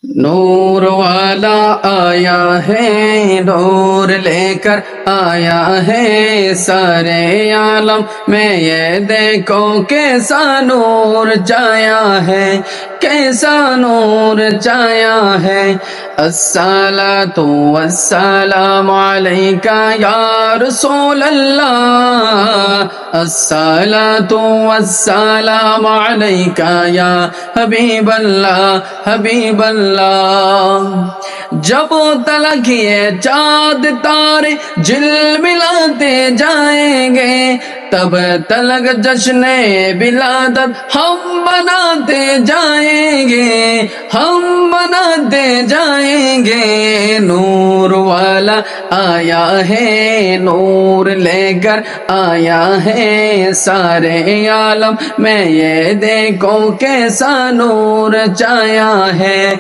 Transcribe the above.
نور والا آیا ہے، نور لے کر آیا ہے، سارے عالم میں یہ دیکھو کیسا نور چایا ہے، کیسا نور چایا ہے۔ الصلاۃ والسلام علیک یا رسول اللہ، الصلاۃ والسلام علیک یا حبیب اللہ، حبیب اللہ۔ جب تلک یہ چاند تارے جھلملاتے جائیں گے، تب تلک جشن ولادت ہم مناتے جائیں گے، ہم مناتے جائیں گے۔ نور والا آیا ہے، نور لے کر آیا ہے، سارے عالم میں یہ دیکھو کیسا نور چایا ہے۔